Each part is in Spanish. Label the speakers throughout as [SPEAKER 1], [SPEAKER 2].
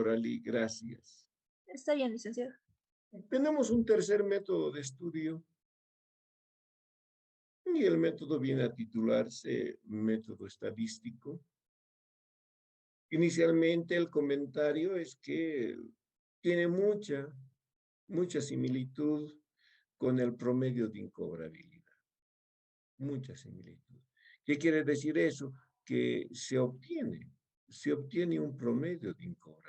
[SPEAKER 1] Coralí, gracias.
[SPEAKER 2] Está bien, licenciado.
[SPEAKER 1] Tenemos un tercer método de estudio y el método viene a titularse método estadístico. Inicialmente el comentario es que tiene mucha similitud con el promedio de incobrabilidad. Mucha similitud. ¿Qué quiere decir eso? Que se obtiene un promedio de incobrabilidad.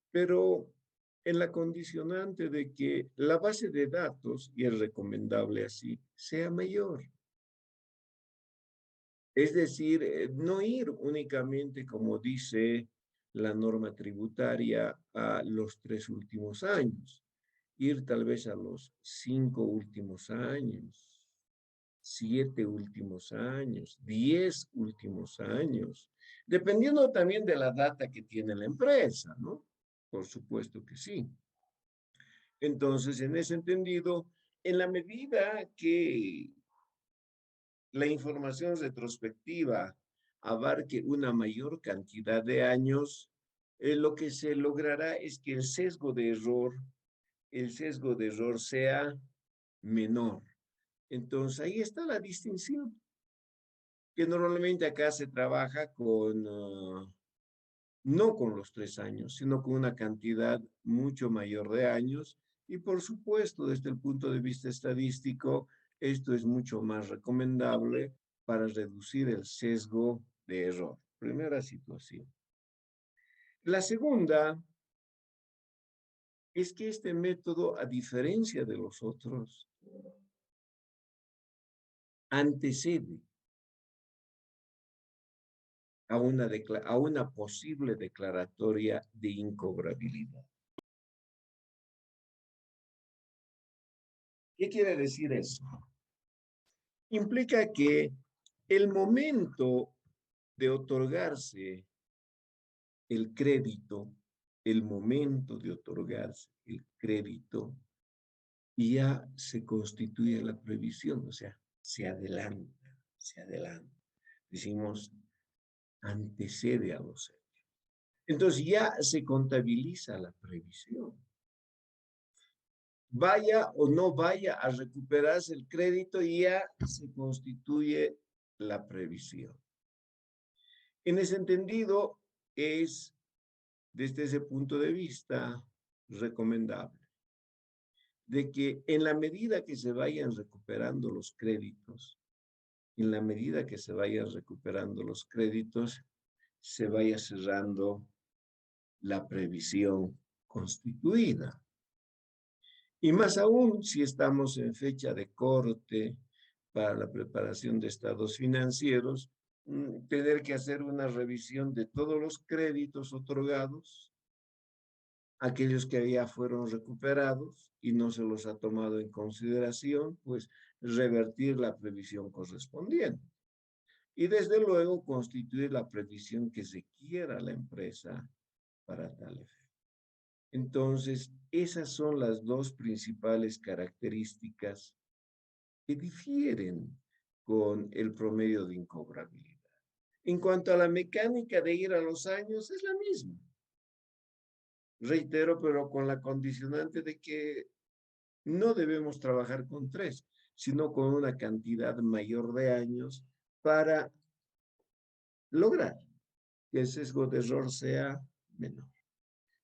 [SPEAKER 1] Pero en la condicionante de que la base de datos, y es recomendable así, sea mayor. Es decir, no ir únicamente, como dice la norma tributaria, a los 3 últimos años, ir tal vez a los 5 últimos años, 7 últimos años, 10 últimos años, dependiendo también de la data que tiene la empresa, ¿no? Por supuesto que sí. Entonces, en ese entendido, en la medida que la información retrospectiva abarque una mayor cantidad de años, lo que se logrará es que el sesgo de error sea menor. Entonces, ahí está la distinción, que normalmente acá se trabaja con, no con los 3 años, sino con una cantidad mucho mayor de años. Y por supuesto, desde el punto de vista estadístico, esto es mucho más recomendable para reducir el sesgo de error. Primera situación. La segunda es que este método, a diferencia de los otros, antecede a una posible declaratoria de incobrabilidad. ¿Qué quiere decir eso? Implica que el momento de otorgarse el crédito, el momento de otorgarse el crédito, ya se constituye la previsión, o sea, se adelanta, se adelanta. Decimos, antecede a los hechos. Entonces ya se contabiliza la previsión. Vaya o no vaya a recuperarse el crédito, ya se constituye la previsión. En ese entendido, es desde ese punto de vista recomendable de que en la medida que se vayan recuperando los créditos, en la medida que se vayan recuperando los créditos, se vaya cerrando la previsión constituida. Y más aún si estamos en fecha de corte para la preparación de estados financieros, tener que hacer una revisión de todos los créditos otorgados, aquellos que ya fueron recuperados y no se los ha tomado en consideración, pues revertir la previsión correspondiente. Y desde luego constituir la previsión que se quiera la empresa para tal efecto. Entonces, esas son las dos principales características que difieren con el promedio de incobrabilidad. En cuanto a la mecánica de ir a los años, es la misma. Reitero, pero con la condicionante de que no debemos trabajar con 3, sino con una cantidad mayor de años para lograr que el sesgo de error sea menor.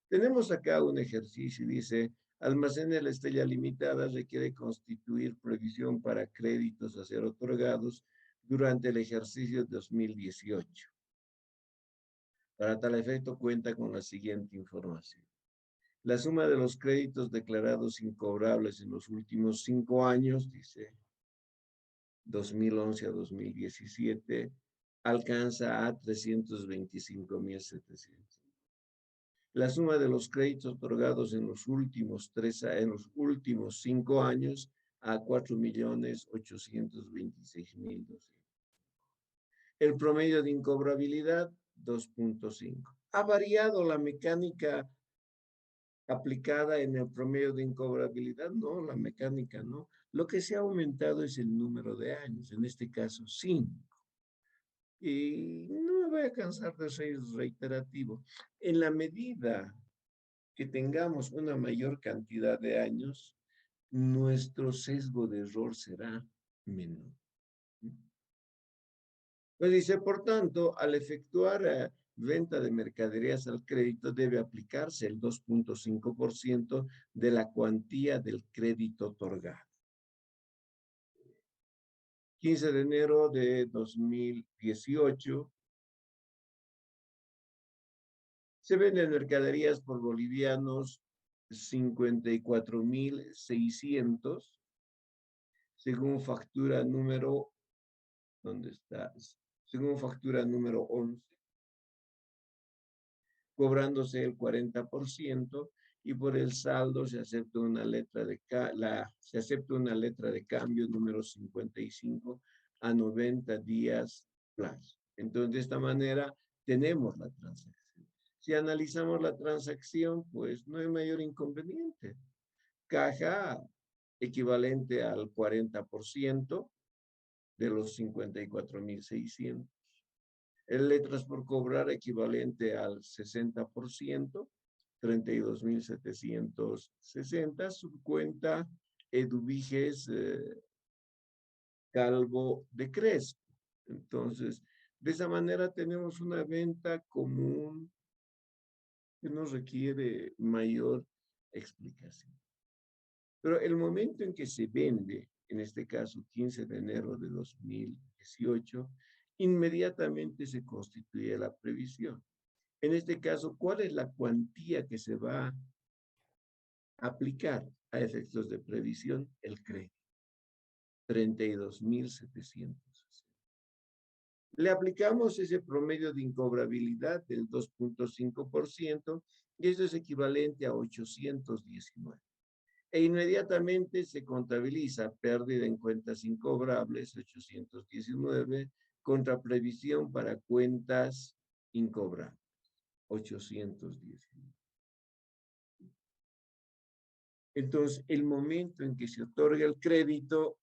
[SPEAKER 1] Tenemos acá un ejercicio y dice, almacene la estrella limitada requiere constituir previsión para créditos a ser otorgados durante el ejercicio 2018. Para tal efecto cuenta con la siguiente información. La suma de los créditos declarados incobrables en los últimos 5 años, dice 2011 a 2017, alcanza a 325,700. La suma de los créditos otorgados en los últimos 5 años a 4,826,200. El promedio de incobrabilidad, 2.5. ¿Ha variado la mecánica aplicada en el promedio de incobrabilidad? No, la mecánica no. Lo que se ha aumentado es el número de años, en este caso 5. Y no me voy a cansar de ser reiterativo. En la medida que tengamos una mayor cantidad de años, nuestro sesgo de error será menor. Pues dice, por tanto, al efectuar venta de mercaderías al crédito debe aplicarse el 2.5% de la cuantía del crédito otorgado. 15 de enero de 2018, se venden mercaderías por bolivianos 54.600, según factura número, ¿dónde está? Según factura número 11, cobrándose el 40% y por el saldo se acepta una letra de cambio número 55 a 90 días plazo. Entonces, de esta manera tenemos la transacción. Si analizamos la transacción, pues no hay mayor inconveniente. Caja equivalente al 40% de los 54.600. El letras por cobrar equivalente al 60%, 32.760. Subcuenta Eduviges Calvo de Crespo. Entonces, de esa manera tenemos una venta común que no requiere mayor explicación. Pero el momento en que se vende, en este caso 15 de enero de 2018, inmediatamente se constituye la previsión. En este caso, ¿cuál es la cuantía que se va a aplicar a efectos de previsión? El crédito, 32.760. Le aplicamos ese promedio de incobrabilidad del 2.5% y eso es equivalente a 819. E inmediatamente se contabiliza pérdida en cuentas incobrables, 819, contra previsión para cuentas incobrables, 819. Entonces, el momento en que se otorga el crédito,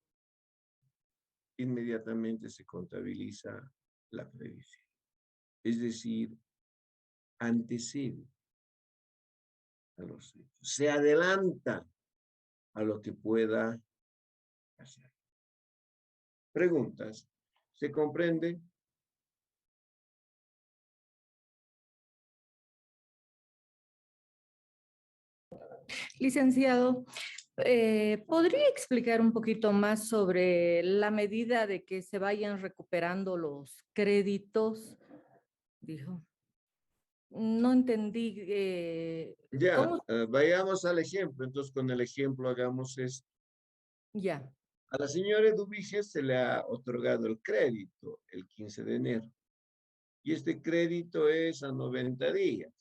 [SPEAKER 1] inmediatamente se contabiliza la previsión. Es decir, antecede a los hechos, se adelanta a lo que pueda pasar. Preguntas. ¿Se comprende?
[SPEAKER 2] Licenciado, ¿podría explicar un poquito más sobre la medida de que se vayan recuperando los créditos? Dijo. No entendí
[SPEAKER 1] Ya,
[SPEAKER 2] cómo.
[SPEAKER 1] vayamos al ejemplo. Entonces, con el ejemplo hagamos esto.
[SPEAKER 2] Ya,
[SPEAKER 1] A la señora Eduviges se le ha otorgado el crédito el 15 de enero. Y este crédito es a 90 días.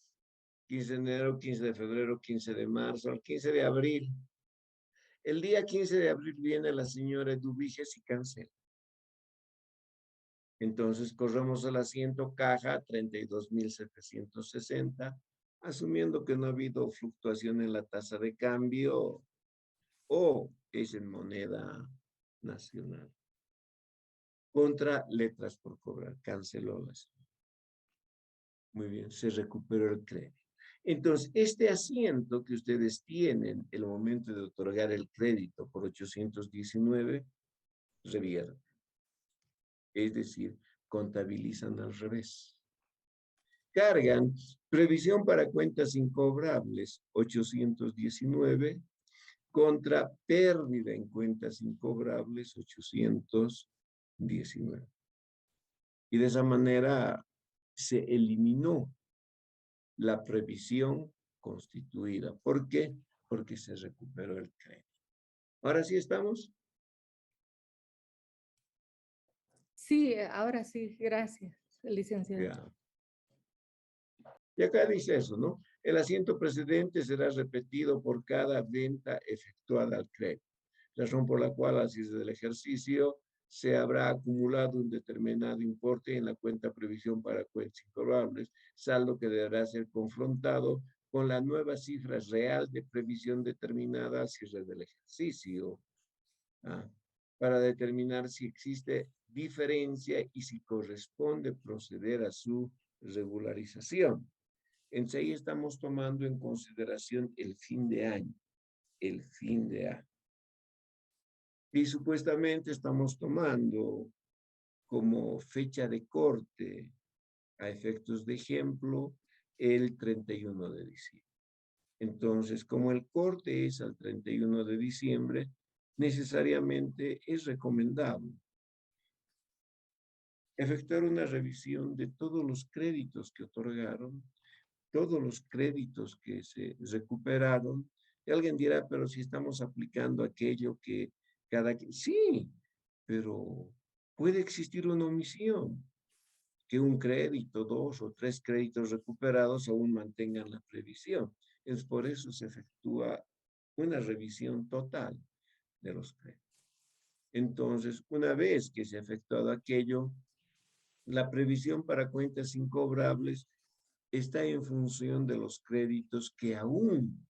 [SPEAKER 1] 15 de enero, 15 de febrero, 15 de marzo, al 15 de abril. El día 15 de abril viene la señora Eduviges y cancela. Entonces corremos al asiento caja 32.760, asumiendo que no ha habido fluctuación en la tasa de cambio o es en moneda nacional. Contra letras por cobrar, canceló la señora. Muy bien, se recuperó el crédito. Entonces, este asiento que ustedes tienen el momento de otorgar el crédito por 819, revierte. Es decir, contabilizan al revés. Cargan previsión para cuentas incobrables, 819, contra pérdida en cuentas incobrables, 819. Y de esa manera se eliminó la previsión constituida. ¿Por qué? Porque se recuperó el crédito. ¿Ahora sí estamos?
[SPEAKER 2] sí, ahora sí, gracias, licenciado.
[SPEAKER 1] Ya. Y acá dice eso, ¿no? El asiento precedente será repetido por cada venta efectuada al crédito, razón por la cual al cierre del ejercicio se habrá acumulado un determinado importe en la cuenta previsión para cuentas incobrables, saldo que deberá ser confrontado con la nueva cifra real de previsión determinada al cierre del ejercicio, para determinar si existe diferencia y si corresponde proceder a su regularización. Entonces ahí estamos tomando en consideración el fin de año, el fin de año. Y supuestamente estamos tomando como fecha de corte, a efectos de ejemplo, el 31 de diciembre. Entonces, como el corte es al 31 de diciembre, necesariamente es recomendable efectuar una revisión de todos los créditos que otorgaron, todos los créditos que se recuperaron. Y alguien dirá, pero si estamos aplicando aquello que cada... Sí, pero puede existir una omisión, que un crédito, 2 o 3 créditos recuperados aún mantengan la previsión. Es por eso se efectúa una revisión total de los créditos. Entonces, una vez que se ha efectuado aquello, la previsión para cuentas incobrables está en función de los créditos que aún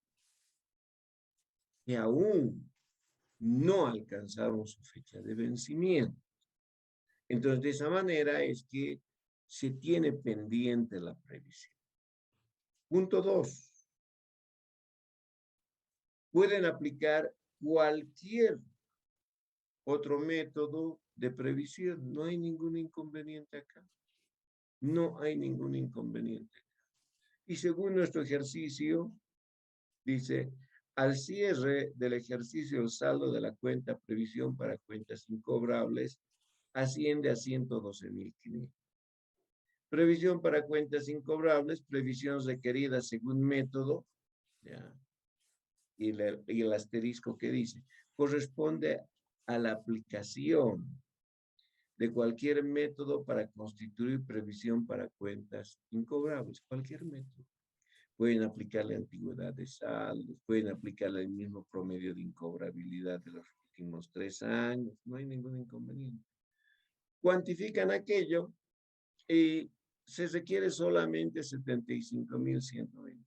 [SPEAKER 1] no alcanzaron su fecha de vencimiento. Entonces, de esa manera es que se tiene pendiente la previsión. Punto 2. Pueden aplicar cualquier otro método de previsión. No hay ningún inconveniente acá. No hay ningún inconveniente. Y según nuestro ejercicio, dice, al cierre del ejercicio, el saldo de la cuenta previsión para cuentas incobrables asciende a 112.500. Previsión para cuentas incobrables, previsión requerida según método, ¿ya? Y el asterisco que dice, corresponde a la aplicación de cualquier método para constituir previsión para cuentas incobrables, cualquier método. Pueden aplicarle antigüedad de saldos, pueden aplicarle el mismo promedio de incobrabilidad de los últimos 3 años, no hay ningún inconveniente. Cuantifican aquello y se requiere solamente 75.120.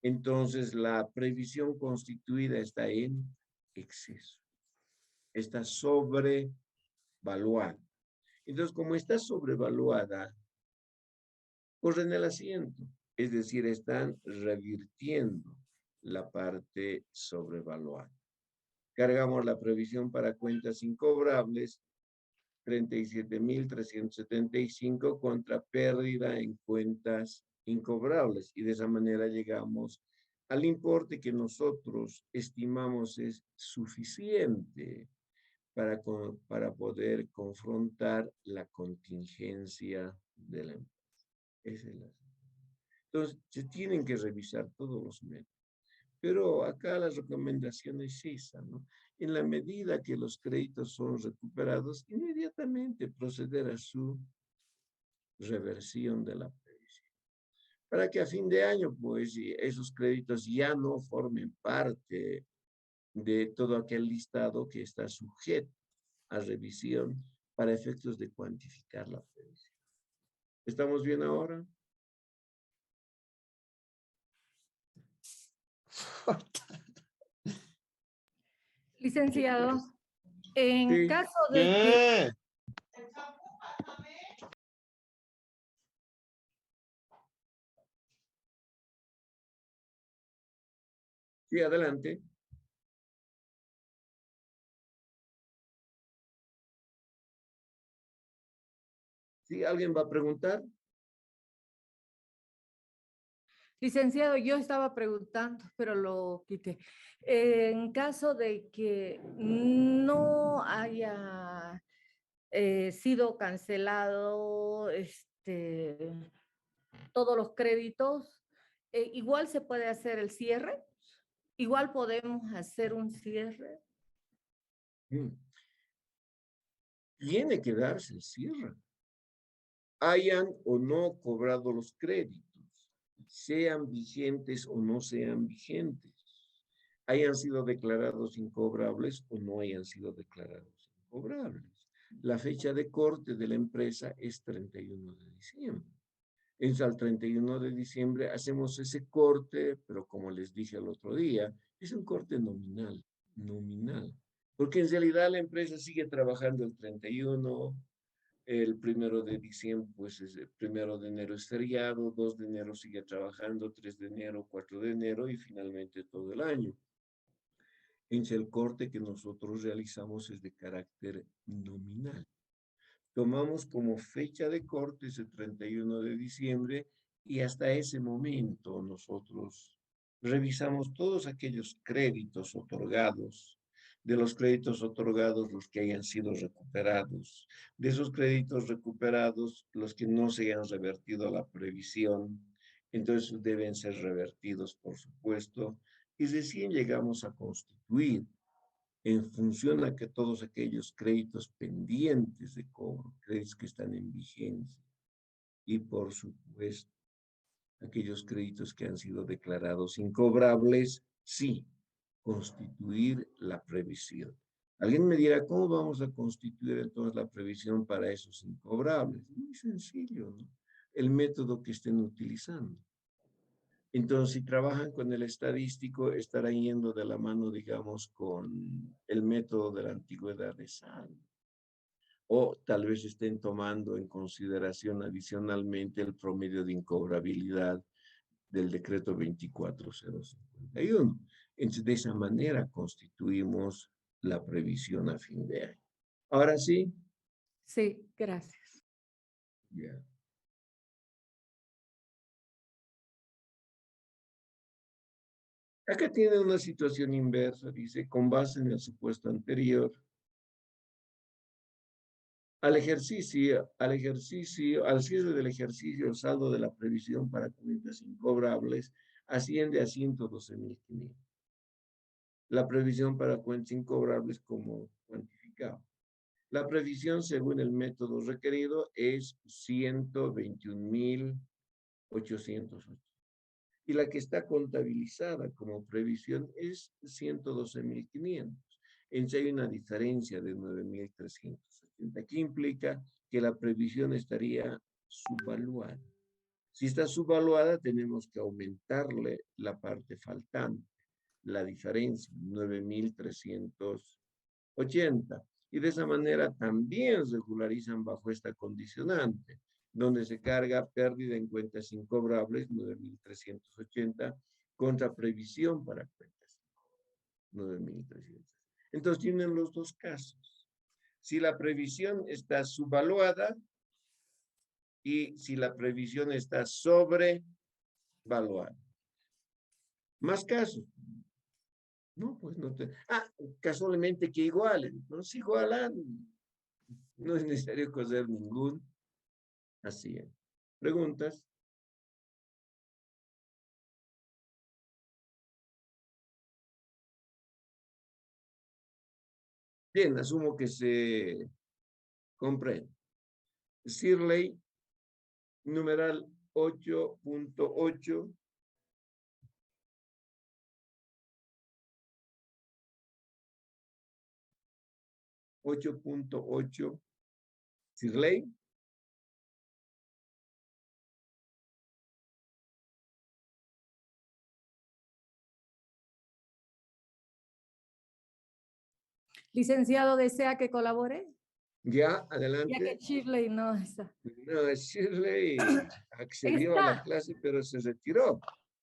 [SPEAKER 1] Entonces, la previsión constituida está en exceso, está sobrevaluada. Entonces, como está sobrevaluada, corren el asiento, es decir, están revirtiendo la parte sobrevaluada. Cargamos la previsión para cuentas incobrables, 37.375 contra pérdida en cuentas incobrables. Y de esa manera llegamos al importe que nosotros estimamos es suficiente para poder confrontar la contingencia de la empresa. Entonces, se tienen que revisar todos los métodos. Pero acá la recomendación es esa, ¿no? En la medida que los créditos son recuperados, inmediatamente proceder a su reversión de la previsión. Para que a fin de año, pues, esos créditos ya no formen parte de todo aquel listado que está sujeto a revisión para efectos de cuantificar la previsión. ¿Estamos bien ahora?
[SPEAKER 2] Licenciado, en
[SPEAKER 1] Sí.
[SPEAKER 2] caso de que...
[SPEAKER 1] Sí, adelante. ¿Sí? ¿Alguien va a preguntar?
[SPEAKER 2] Licenciado, yo estaba preguntando, pero lo quité. En caso de que no haya sido cancelado todos los créditos, igual se puede hacer el cierre, igual podemos hacer un cierre.
[SPEAKER 1] Tiene que darse el cierre. Hayan o no cobrado los créditos, sean vigentes o no sean vigentes, hayan sido declarados incobrables o no hayan sido declarados incobrables. La fecha de corte de la empresa es 31 de diciembre. Es al 31 de diciembre hacemos ese corte, pero como les dije el otro día, es un corte nominal, nominal. Porque en realidad la empresa sigue trabajando el 31, el 1 de diciembre, pues es el 1 de enero es feriado, 2 de enero sigue trabajando, 3 de enero, 4 de enero y finalmente todo el año. El corte que nosotros realizamos es de carácter nominal. Tomamos como fecha de corte ese 31 de diciembre y hasta ese momento nosotros revisamos todos aquellos créditos otorgados, de los créditos otorgados los que hayan sido recuperados, de esos créditos recuperados los que no se hayan revertido a la previsión, entonces deben ser revertidos, por supuesto, y recién llegamos a constituir en función a que todos aquellos créditos pendientes de cobro, créditos que están en vigencia y por supuesto aquellos créditos que han sido declarados incobrables, sí, constituir la previsión. Alguien me dirá, ¿cómo vamos a constituir entonces la previsión para esos incobrables? Muy sencillo, ¿no? El método que estén utilizando. Entonces, si trabajan con el estadístico, estarán yendo de la mano, digamos, con el método de la antigüedad de saldo. O tal vez estén tomando en consideración adicionalmente el promedio de incobrabilidad del decreto 24051. Entonces, de esa manera constituimos la previsión a fin de año. Ahora sí.
[SPEAKER 2] Sí, gracias.
[SPEAKER 1] Ya. Acá tiene una situación inversa, dice, con base en el supuesto anterior, al cierre del ejercicio, el saldo de la previsión para cuentas incobrables asciende a 112.500. La previsión para cuentas incobrables como cuantificado. La previsión según el método requerido es 121.808. Y la que está contabilizada como previsión es 112.500. Entonces hay una diferencia de 9.380. ¿Qué implica? Que la previsión estaría subvaluada. Si está subvaluada, tenemos que aumentarle la parte faltante, la diferencia, 9.380. Y de esa manera también regularizan bajo esta condicionante, donde se carga pérdida en cuentas incobrables, 9.380, contra previsión para cuentas, 9.300. Entonces tienen los dos casos. Si la previsión está subvaluada y si la previsión está sobrevaluada. Más casos. No, pues no te... casualmente que igualen. No se igualan. No es necesario coser ningún. Así es. ¿Preguntas? Bien, asumo que se comprende. Sirley, numeral 8.8. 8.8. Sirley.
[SPEAKER 2] Licenciado, ¿desea que colabore?
[SPEAKER 1] Ya,
[SPEAKER 2] Ya que
[SPEAKER 1] adelante.
[SPEAKER 2] Shirley no está.
[SPEAKER 1] No, Shirley accedió a la
[SPEAKER 2] Está.
[SPEAKER 1] clase, pero se retiró.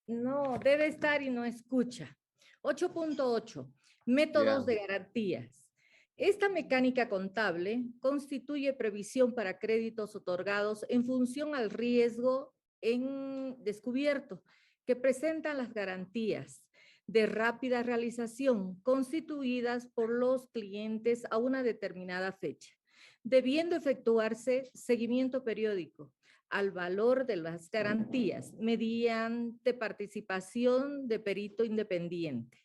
[SPEAKER 2] No, debe estar y no escucha. 8.8.
[SPEAKER 1] Ya.
[SPEAKER 2] Métodos de garantías. Esta mecánica contable constituye previsión para créditos otorgados en función al riesgo en descubierto que presentan las garantías de rápida realización constituidas por los clientes a una determinada fecha, debiendo efectuarse seguimiento periódico al valor de las garantías mediante participación de perito independiente.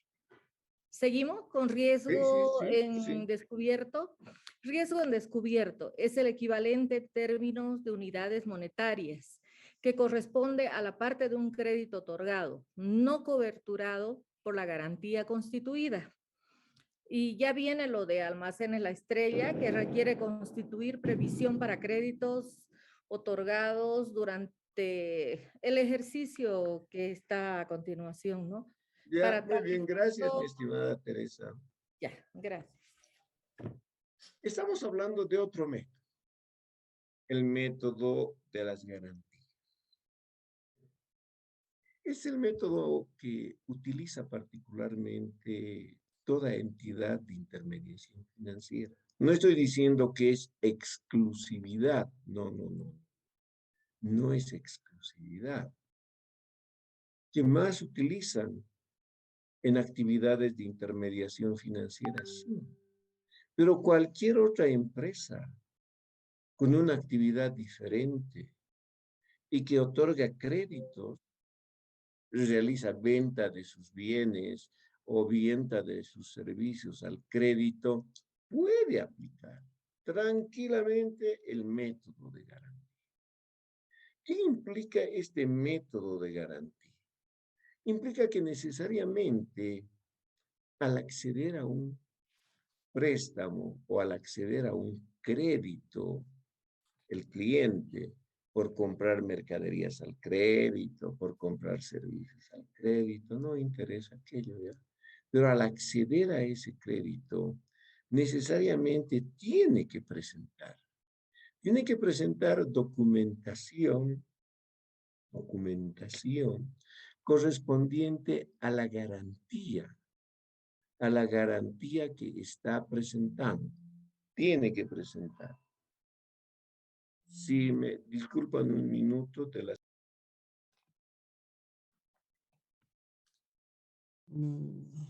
[SPEAKER 2] Seguimos con
[SPEAKER 1] Sí, sí,
[SPEAKER 2] riesgo
[SPEAKER 1] sí,
[SPEAKER 2] en
[SPEAKER 1] sí.
[SPEAKER 2] descubierto. Riesgo en descubierto es el equivalente en términos de unidades monetarias que corresponde a la parte de un crédito otorgado, no coberturado por la garantía constituida. Y ya viene lo de Almacenes La Estrella, que requiere constituir previsión para créditos otorgados durante el ejercicio que está a continuación, ¿no?
[SPEAKER 1] Ya,
[SPEAKER 2] Para
[SPEAKER 1] muy
[SPEAKER 2] tal
[SPEAKER 1] bien, gracias, mi
[SPEAKER 2] efecto,
[SPEAKER 1] estimada Teresa.
[SPEAKER 2] ya, gracias.
[SPEAKER 1] Estamos hablando de otro método, el método de las garantías. Es el método que utiliza particularmente toda entidad de intermediación financiera. No estoy diciendo que es exclusividad, no, no, no, no es exclusividad. ¿Qué más utilizan en actividades de intermediación financiera? Sí, pero cualquier otra empresa con una actividad diferente y que otorga créditos, realiza venta de sus bienes o venta de sus servicios al crédito, puede aplicar tranquilamente el método de garantía. ¿Qué implica este método de garantía? Implica que necesariamente al acceder a un préstamo o al acceder a un crédito, el cliente, por comprar mercaderías al crédito, por comprar servicios al crédito, no interesa aquello ya. Pero al acceder a ese crédito, necesariamente tiene que presentar documentación correspondiente a la garantía que está presentando. Tiene que presentar. Si me disculpan un minuto, te las...
[SPEAKER 3] Mm,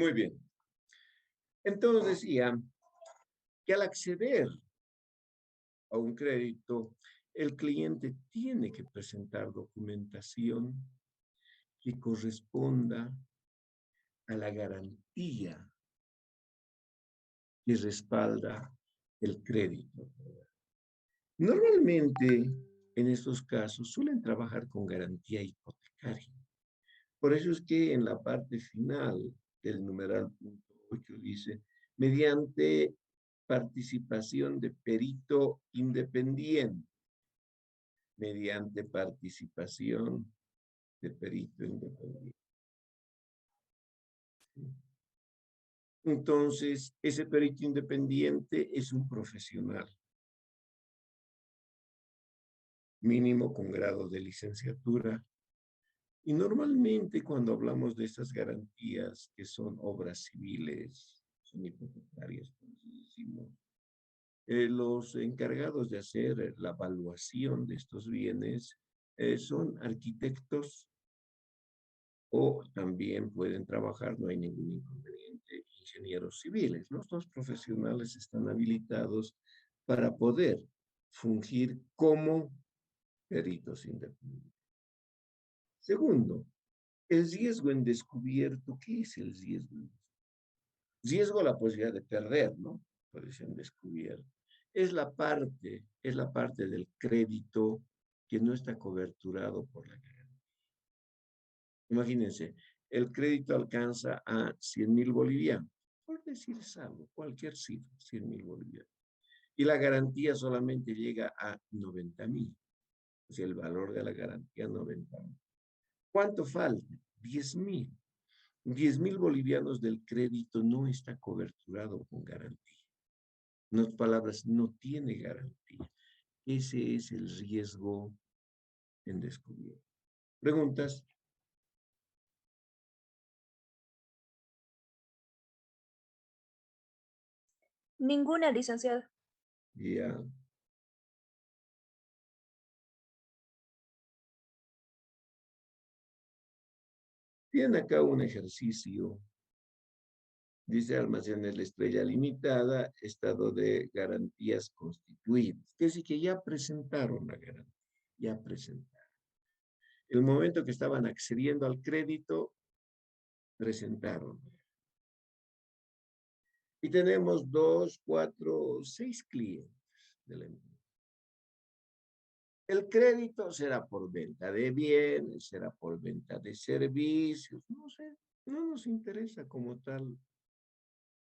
[SPEAKER 1] Muy bien. Entonces decía que al acceder a un crédito, el cliente tiene que presentar documentación que corresponda a la garantía que respalda el crédito. Normalmente, en estos casos, suelen trabajar con garantía hipotecaria. Por eso es que en la parte final del numeral punto 8 dice, mediante participación de perito independiente, mediante participación de perito independiente. Entonces, ese perito independiente es un profesional, mínimo con grado de licenciatura. Y normalmente cuando hablamos de estas garantías que son obras civiles, son hipotecarias, como decimos, los encargados de hacer la evaluación de estos bienes son arquitectos o también pueden trabajar, no hay ningún inconveniente, ingenieros civiles. Los dos profesionales están habilitados para poder fungir como peritos independientes. Segundo, el riesgo en descubierto. ¿Qué es el riesgo? Riesgo, la posibilidad de perder, ¿no? Puede ser en descubierto. Es la parte del crédito que no está coberturado por la garantía. Imagínense, el crédito alcanza a 100.000 bolivianos, por decir algo, cualquier cifra, 100.000 bolivianos. Y la garantía solamente llega a 90.000. O sea, el valor de la garantía 90.000. ¿Cuánto falta? 10.000. 10.000 bolivianos del crédito no está coberturado con garantía. En otras palabras, no tiene garantía. Ese es el riesgo en descubierto. ¿Preguntas?
[SPEAKER 4] Ninguna, licenciado.
[SPEAKER 1] Ya. Tienen acá un ejercicio. Dice Almacenes La Estrella Limitada, estado de garantías constituidas. Es decir, que ya presentaron la garantía, ya presentaron. El momento que estaban accediendo al crédito, presentaron. Y tenemos 2, 4, 6 clientes de la empresa. El crédito será por venta de bienes, será por venta de servicios, no sé, no nos interesa como tal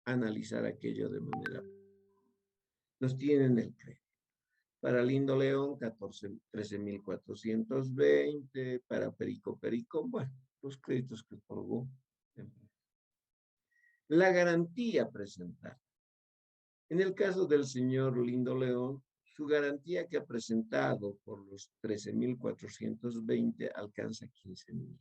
[SPEAKER 1] analizar aquello de manera. Nos tienen el crédito. Para Lindo León, 13,420, para Perico Perico, bueno, los créditos que otorgó. La garantía presentada. En el caso del señor Lindo León, su garantía que ha presentado por los 13,420 alcanza 15,000.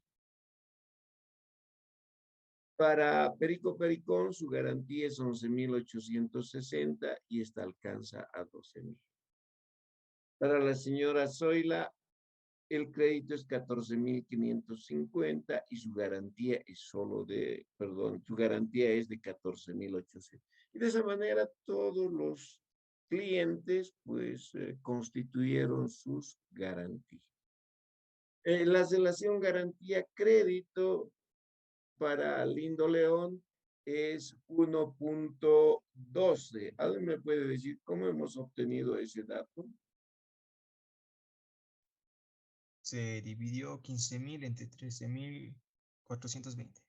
[SPEAKER 1] Para Perico Pericón, su garantía es 11,860 y esta alcanza a 12,000. Para la señora Zoila, el crédito es 14,550 y su garantía es su garantía es de 14,800. Y de esa manera todos los clientes pues constituyeron sus garantías. La relación garantía-crédito para Lindo León es 1.12. ¿Alguien me puede decir cómo hemos obtenido ese dato?
[SPEAKER 3] Se dividió 15,000 entre 13,420.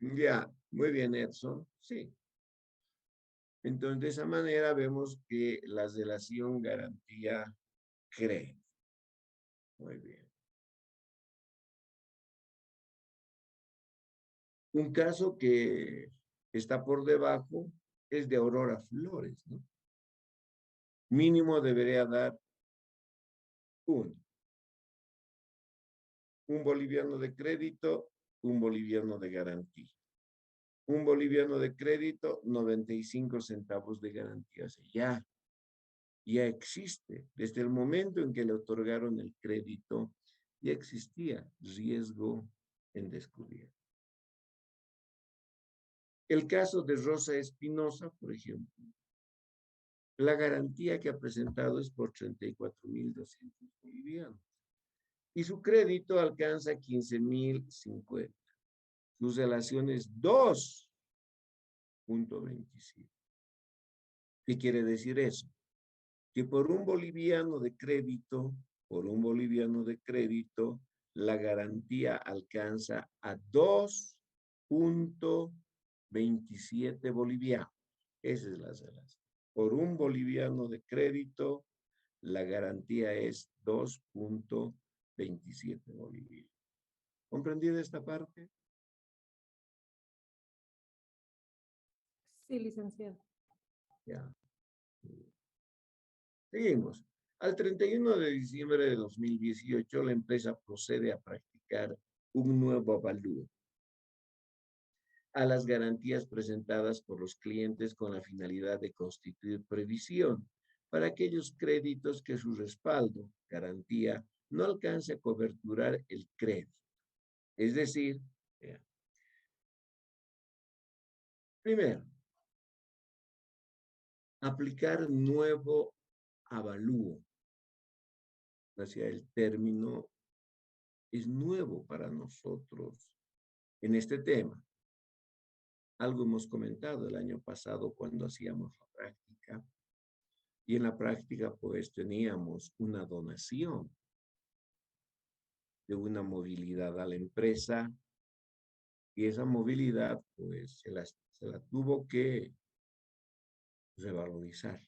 [SPEAKER 1] Ya, muy bien, Edson. Sí. Entonces, de esa manera vemos que la relación garantía-crédito. Muy bien. Un caso que está por debajo es de Aurora Flores, ¿no? Mínimo debería dar un boliviano de crédito, un boliviano de garantía. Un boliviano de crédito, 95 centavos de garantía. O sea, ya existe. Desde el momento en que le otorgaron el crédito, ya existía riesgo en descubierto. El caso de Rosa Espinosa, por ejemplo, la garantía que ha presentado es por 34,200 bolivianos y su crédito alcanza 15,050. Sus relaciones 2.27. ¿Qué quiere decir eso? Que por un boliviano de crédito, la garantía alcanza a 2.27 bolivianos. Esa es la relación. Por un boliviano de crédito, la garantía es 2.27 bolivianos. ¿Comprendida esta parte?
[SPEAKER 2] Sí, licenciado.
[SPEAKER 1] Ya. Seguimos. Al 31 de diciembre de 2018, la empresa procede a practicar un nuevo avalúo a las garantías presentadas por los clientes con la finalidad de constituir previsión para aquellos créditos que su respaldo, garantía, no alcance a coberturar el crédito. Es decir, primero, aplicar nuevo avalúo. Hacia el término es nuevo para nosotros en este tema. Algo hemos comentado el año pasado cuando hacíamos la práctica. Y en la práctica, pues, teníamos una donación de una movilidad a la empresa y esa movilidad, pues, se la tuvo que revalorizar.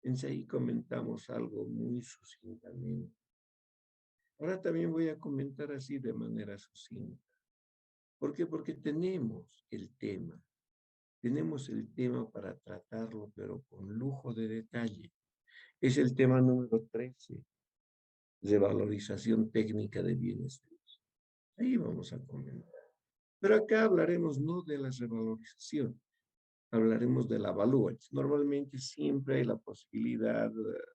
[SPEAKER 1] Entonces ahí comentamos algo muy sucintamente. Ahora también voy a comentar así de manera sucinta. ¿Por qué? Porque tenemos el tema. Tenemos el tema para tratarlo, pero con lujo de detalle. Es el tema número 13, revalorización técnica de bienes. Ahí vamos a comentar. Pero acá hablaremos no de la revalorización, hablaremos del avalúo. Normalmente siempre hay la posibilidad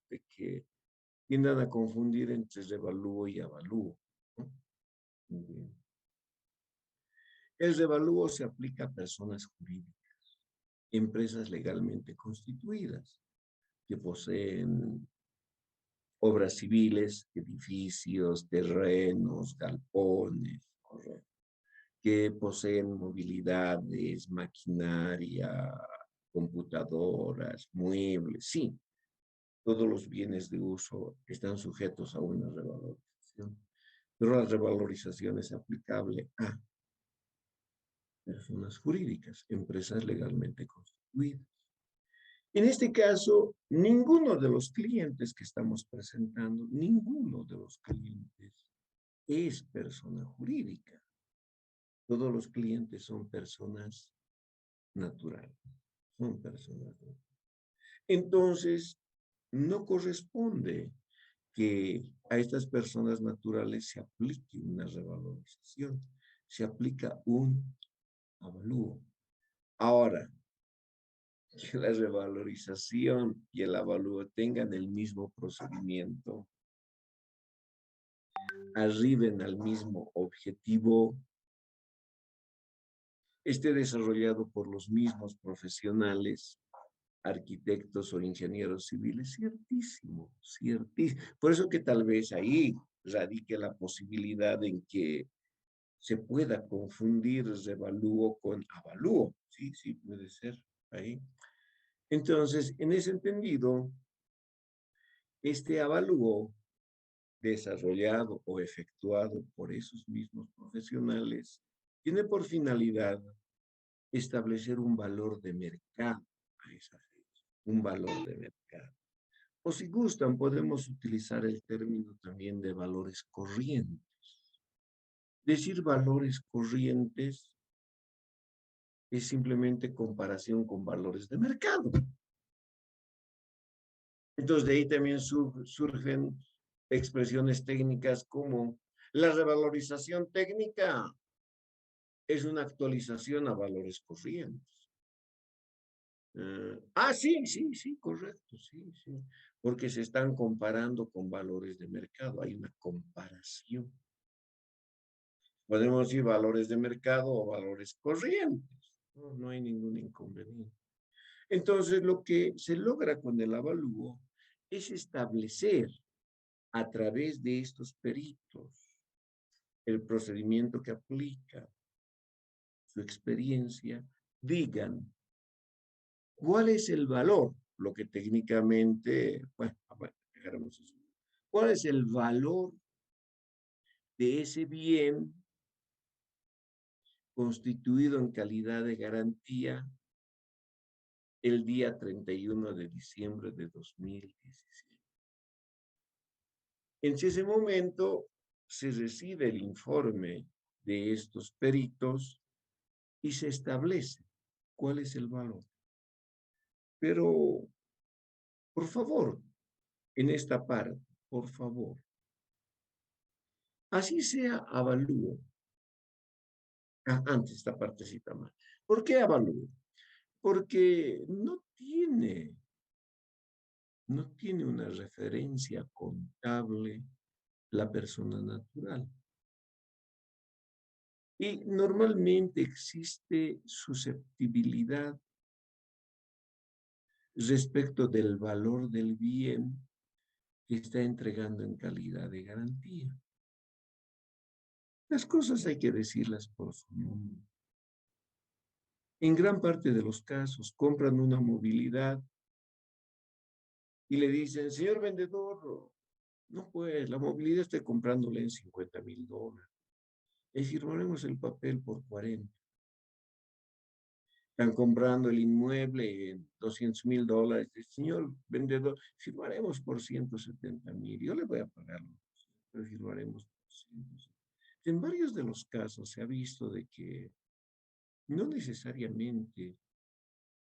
[SPEAKER 1] de que tiendan a confundir entre revalúo y avalúo, ¿no? Muy bien. El revalúo se aplica a personas jurídicas, empresas legalmente constituidas, que poseen obras civiles, edificios, terrenos, galpones, correcto, que poseen movilidades, maquinaria, computadoras, muebles, sí, todos los bienes de uso están sujetos a una revalorización, pero la revalorización es aplicable a personas jurídicas, empresas legalmente constituidas. En este caso, ninguno de los clientes que estamos presentando, ninguno de los clientes es persona jurídica. Todos los clientes son personas naturales, son personas naturales. Entonces, no corresponde que a estas personas naturales se aplique una revalorización, se aplica un avalúo. Ahora, que la revalorización y el avalúo tengan el mismo procedimiento, arriben al mismo objetivo, esté desarrollado por los mismos profesionales, arquitectos o ingenieros civiles, ciertísimo, ciertísimo. Por eso que tal vez ahí radique la posibilidad en que se pueda confundir revalúo con avalúo. Sí, sí, puede ser ahí. Entonces, en ese entendido, este avalúo desarrollado o efectuado por esos mismos profesionales tiene por finalidad establecer un valor de mercado a esa fecha, un valor de mercado. O si gustan, podemos utilizar el término también de valores corrientes. Decir valores corrientes es simplemente comparación con valores de mercado. Entonces, de ahí también surgen expresiones técnicas como la revalorización técnica es una actualización a valores corrientes. Sí, sí, sí, correcto, sí, sí, porque se están comparando con valores de mercado, hay una comparación. Podemos decir valores de mercado o valores corrientes, no, no hay ningún inconveniente. Entonces, lo que se logra con el avalúo es establecer a través de estos peritos el procedimiento que aplica, su experiencia, digan cuál es el valor, lo que técnicamente, bueno, dejaremos eso. ¿Cuál es el valor de ese bien constituido en calidad de garantía el día 31 de diciembre de 2017? En ese momento se recibe el informe de estos peritos y se establece cuál es el valor. Pero, por favor, en esta parte, por favor, así sea avalúo. Antes esta partecita más. ¿Por qué avalúo? Porque no tiene una referencia contable la persona natural. Y normalmente existe susceptibilidad respecto del valor del bien que está entregando en calidad de garantía. Las cosas hay que decirlas por su nombre. En gran parte de los casos compran una movilidad y le dicen, señor vendedor, no pues, la movilidad estoy comprándole en $50,000. Y firmaremos el papel por 40. Están comprando el inmueble en $200,000. Señor vendedor, firmaremos por 170,000. Yo le voy a pagar, pero firmaremos por 170,000. En varios de los casos se ha visto de que no necesariamente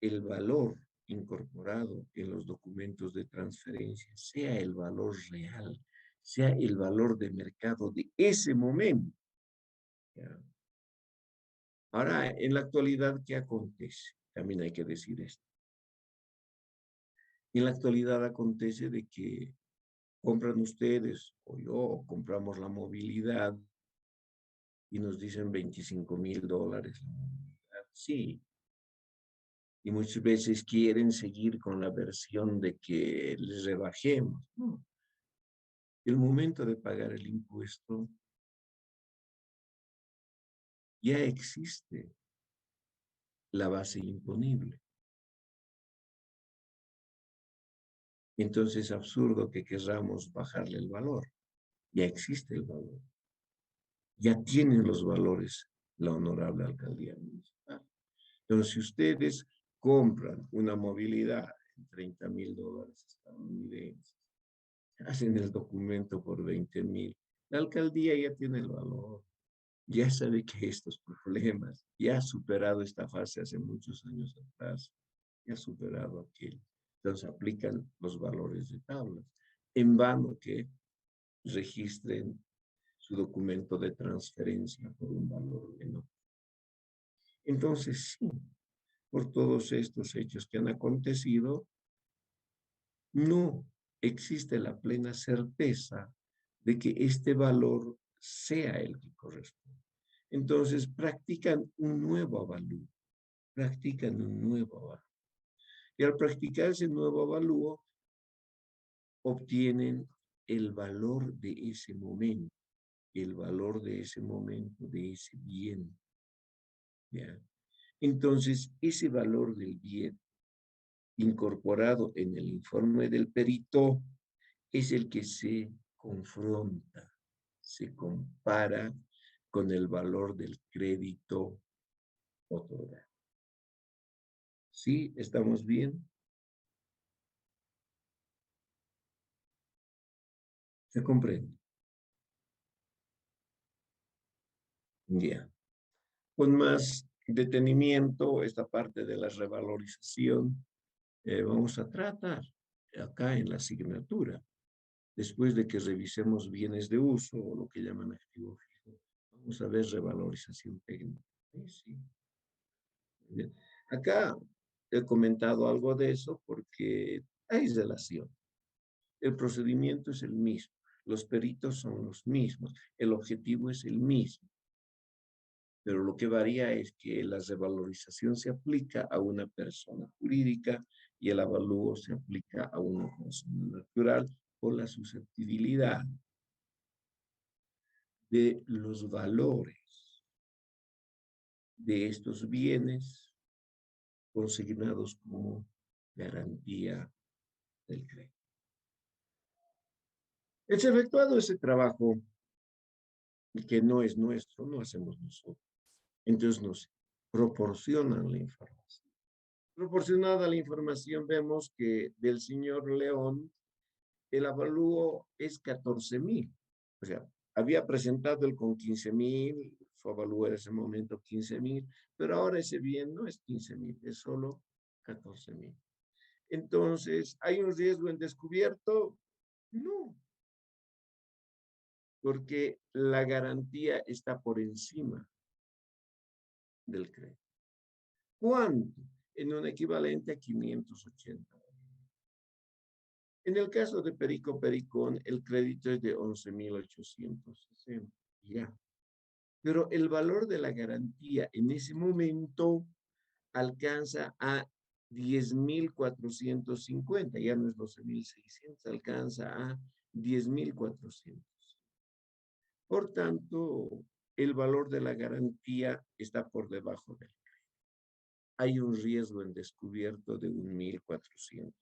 [SPEAKER 1] el valor incorporado en los documentos de transferencia sea el valor real, sea el valor de mercado de ese momento. ¿Ya? Ahora, en la actualidad, ¿qué acontece? También hay que decir esto. En la actualidad acontece de que compran ustedes o yo, o compramos la movilidad y nos dicen $25,000 la movilidad. Sí. Y muchas veces quieren seguir con la versión de que les rebajemos. No. El momento de pagar el impuesto, ya existe la base imponible. Entonces es absurdo que querramos bajarle el valor. Ya existe el valor. Ya tienen los valores la honorable alcaldía municipal. Entonces, si ustedes compran una movilidad en $30,000 estadounidenses, hacen el documento por 20,000, la alcaldía ya tiene el valor. Ya sabe que estos problemas, ya ha superado esta fase hace muchos años atrás, ya ha superado aquel. Entonces aplican los valores de tablas. En vano que registren su documento de transferencia por un valor menor. Entonces, sí, por todos estos hechos que han acontecido, no existe la plena certeza de que este valor sea el que corresponde. Entonces, practican un nuevo avalúo, Y al practicar ese nuevo avalúo, obtienen el valor de ese momento, de ese bien. ¿Ya? Entonces, ese valor del bien incorporado en el informe del perito es el que se confronta, se compara con el valor del crédito otorgado. ¿Sí? ¿Estamos bien? ¿Se comprende? Ya. Con más detenimiento, esta parte de la revalorización vamos a tratar acá en la asignatura. Después de que revisemos bienes de uso, o lo que llaman activo fijo, vamos a ver revalorización técnica. Sí. Bien. Acá he comentado algo de eso porque hay relación. El procedimiento es el mismo, los peritos son los mismos, el objetivo es el mismo, pero lo que varía es que la revalorización se aplica a una persona jurídica y el avalúo se aplica a una persona natural por la susceptibilidad de los valores de estos bienes consignados como garantía del crédito. Es efectuado ese trabajo que no es nuestro, no hacemos nosotros. Entonces nos proporcionan la información. Proporcionada la información, vemos que del señor León el avalúo es 14,000. O sea, había presentado el con 15,000, su avalúo en ese momento 15,000, pero ahora ese bien no es 15,000, es solo 14,000. Entonces, ¿hay un riesgo en descubierto? No, porque la garantía está por encima del crédito. ¿Cuánto? En un equivalente a 580. En el caso de Perico Pericón, el crédito es de 11,860. Ya. Pero el valor de la garantía en ese momento alcanza a 10,450. Ya no es 12,600, alcanza a 10,400. Por tanto, el valor de la garantía está por debajo del crédito. Hay un riesgo en descubierto de 1,400.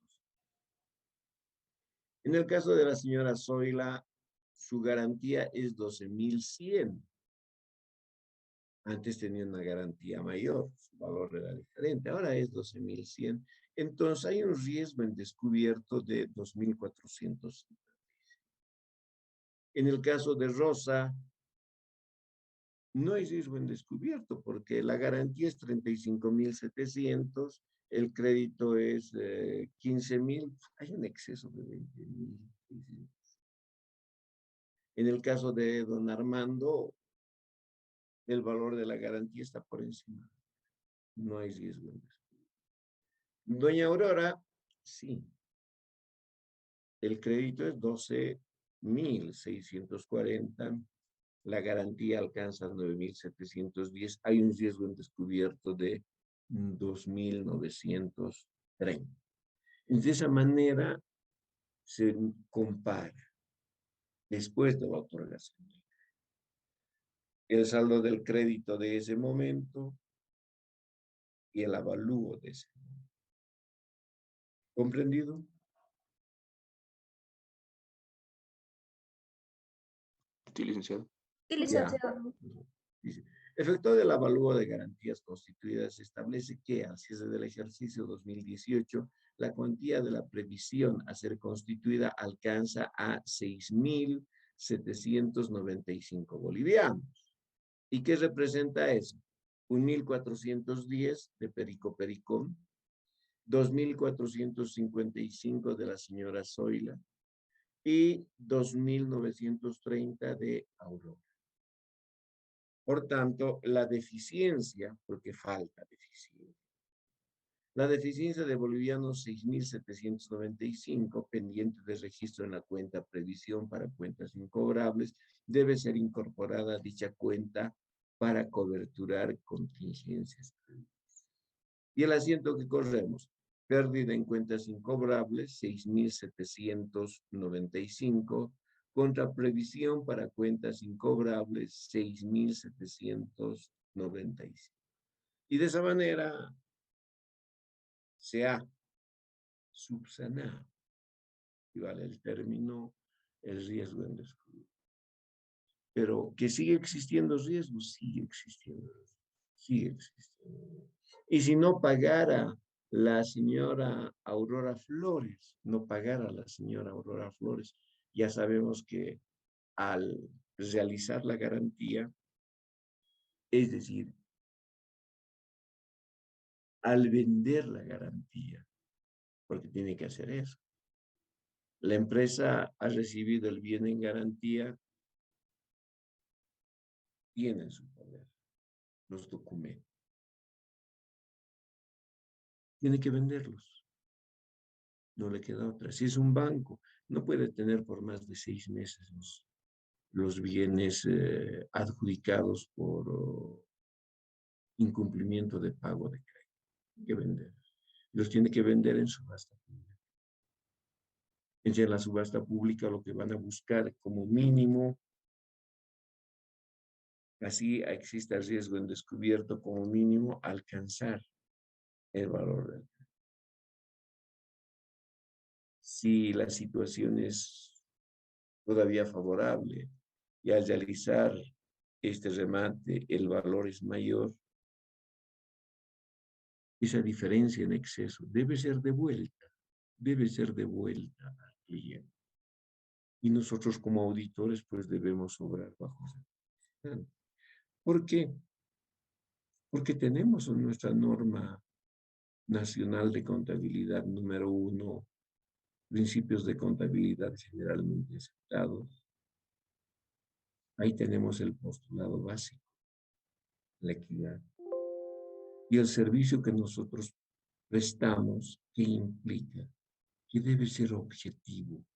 [SPEAKER 1] En el caso de la señora Zoila, su garantía es 12,100. Antes tenía una garantía mayor, su valor era diferente, ahora es 12,100. Entonces hay un riesgo en descubierto de 2,400. En el caso de Rosa, no hay riesgo en descubierto porque la garantía es 35,700, el crédito es 15,000, hay un exceso de 20,000. En el caso de don Armando, el valor de la garantía está por encima. No hay riesgo en descubierto. Doña Aurora, sí. El crédito es 12,640. La garantía alcanza 9,710. Hay un riesgo en descubierto de 2,930. De esa manera se compara después de la otorgación. El saldo del crédito de ese momento y el avalúo de ese momento. ¿Comprendido?
[SPEAKER 5] Sí, licenciado.
[SPEAKER 4] Sí,
[SPEAKER 1] Ya.
[SPEAKER 4] licenciado.
[SPEAKER 1] Dice, efecto del avalúo de garantías constituidas establece que al cierre del ejercicio 2018, la cuantía de la previsión a ser constituida alcanza a 6.795 bolivianos. ¿Y qué representa eso? 1.410 de Perico Pericón, 2.455 de la señora Zoila y 2.930 de Aurora. Por tanto, la deficiencia, porque falta deficiencia, la deficiencia de bolivianos 6.795, pendiente de registro en la cuenta previsión para cuentas incobrables, debe ser incorporada a dicha cuenta para coberturar contingencias. Y el asiento que corremos, pérdida en cuentas incobrables, 6.795, contra previsión para cuentas incobrables, 6.795. Y de esa manera se ha subsanado, y vale el término, el riesgo en descubrir. Pero que sigue existiendo riesgo, sigue existiendo, sigue existiendo. Y si no pagara la señora Aurora Flores, no pagara la señora Aurora Flores, ya sabemos que al realizar la garantía, es decir, al vender la garantía, porque tiene que hacer eso. La empresa ha recibido el bien en garantía, tiene en su poder los documentos. Tiene que venderlos. No le queda otra. Si es un banco, no puede tener por más de 6 meses los bienes adjudicados por incumplimiento de pago de crédito. Tiene que vender. Los tiene que vender en subasta pública. En la subasta pública lo que van a buscar como mínimo, así existe el riesgo en descubierto, como mínimo alcanzar el valor del crédito. Si la situación es todavía favorable y al realizar este remate el valor es mayor, esa diferencia en exceso debe ser devuelta al cliente. Y nosotros como auditores pues debemos obrar bajo esa condición. ¿Por qué? Porque tenemos en nuestra norma nacional de contabilidad número 1, principios de contabilidad generalmente aceptados. Ahí tenemos el postulado básico, la equidad. Y el servicio que nosotros prestamos, ¿qué implica? Que debe ser objetivo,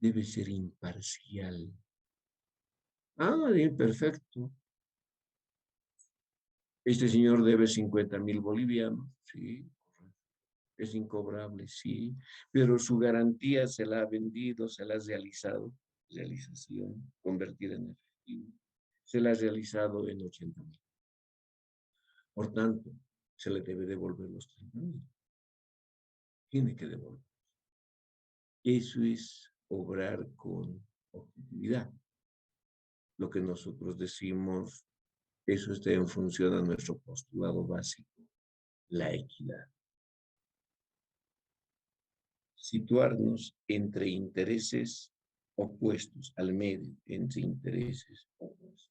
[SPEAKER 1] debe ser imparcial. Ah, bien, perfecto. Este señor debe 50.000 bolivianos, sí, es incobrable, sí, pero su garantía se la ha vendido, se la ha realizado, realización, convertida en efectivo, se la ha realizado en 80.000. Por tanto, se le debe devolver los 30.000. Tiene que devolver. Eso es obrar con objetividad. Lo que nosotros decimos, eso está en función a nuestro postulado básico, la equidad. Situarnos entre intereses opuestos, al medio, entre intereses opuestos,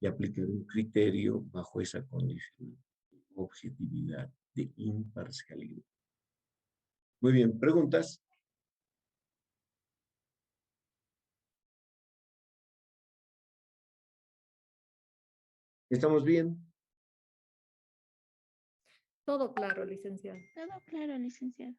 [SPEAKER 1] y aplicar un criterio bajo esa condición de objetividad, de imparcialidad. Muy bien, ¿preguntas? ¿Estamos bien?
[SPEAKER 2] Todo claro, licenciado.
[SPEAKER 6] Todo claro, licenciado.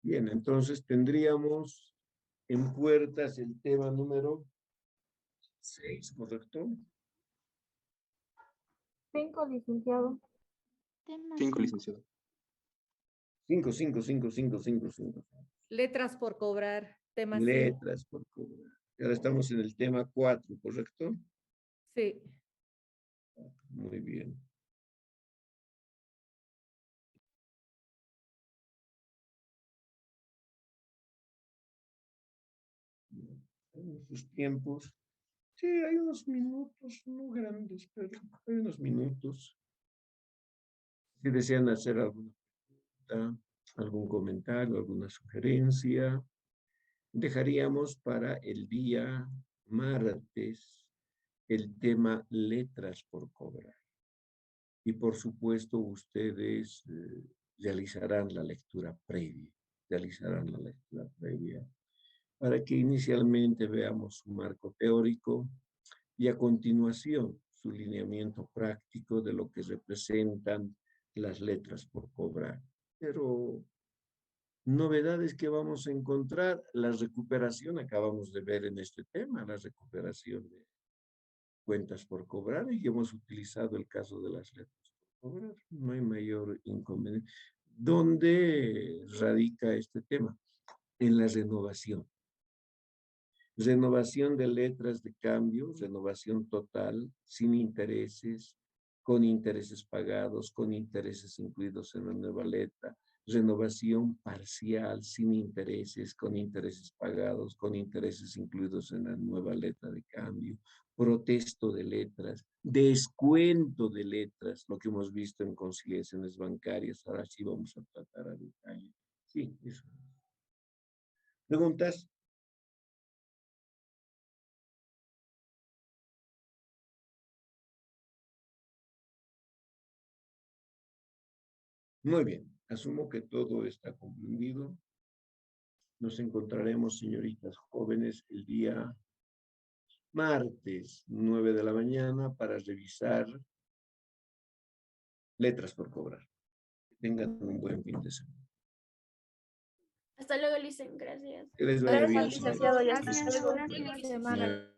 [SPEAKER 1] Bien, entonces tendríamos en puertas el tema número 6, ¿correcto?
[SPEAKER 4] 5, licenciado.
[SPEAKER 5] 5, licenciado.
[SPEAKER 1] 5, 5, 5, 5, 5, 5.
[SPEAKER 2] Letras por cobrar, tema 5.
[SPEAKER 1] Letras por cobrar. Y ahora estamos en el tema 4, ¿correcto?
[SPEAKER 2] Sí.
[SPEAKER 1] Muy bien. En sus tiempos. Sí, hay unos minutos, no grandes, pero hay unos minutos. Si desean hacer alguna pregunta, algún comentario, alguna sugerencia, dejaríamos para el día martes el tema letras por cobrar. Y por supuesto ustedes realizarán la lectura previa, para que inicialmente veamos su marco teórico y a continuación su lineamiento práctico de lo que representan las letras por cobrar. Pero novedades que vamos a encontrar, la recuperación, acabamos de ver en este tema, la recuperación de cuentas por cobrar, y hemos utilizado el caso de las letras por cobrar. No hay mayor inconveniente. ¿Dónde radica este tema? En la renovación. Renovación de letras de cambio, renovación total, sin intereses, con intereses pagados, con intereses incluidos en la nueva letra, renovación parcial, sin intereses, con intereses pagados, con intereses incluidos en la nueva letra de cambio, protesto de letras, descuento de letras, lo que hemos visto en conciliaciones bancarias. Ahora sí vamos a tratar a detalle. Sí, eso. ¿Preguntas? Muy bien, asumo que todo está comprendido. Nos encontraremos, señoritas jóvenes, el día martes, 9 de la mañana, para revisar letras por cobrar. Que tengan un buen fin de semana.
[SPEAKER 6] Hasta luego, Licen. Gracias.
[SPEAKER 1] Que les vaya
[SPEAKER 4] Gracias,
[SPEAKER 1] bien,
[SPEAKER 4] licenciado. Y hasta
[SPEAKER 2] Gracias.
[SPEAKER 4] luego.
[SPEAKER 2] Buena semana.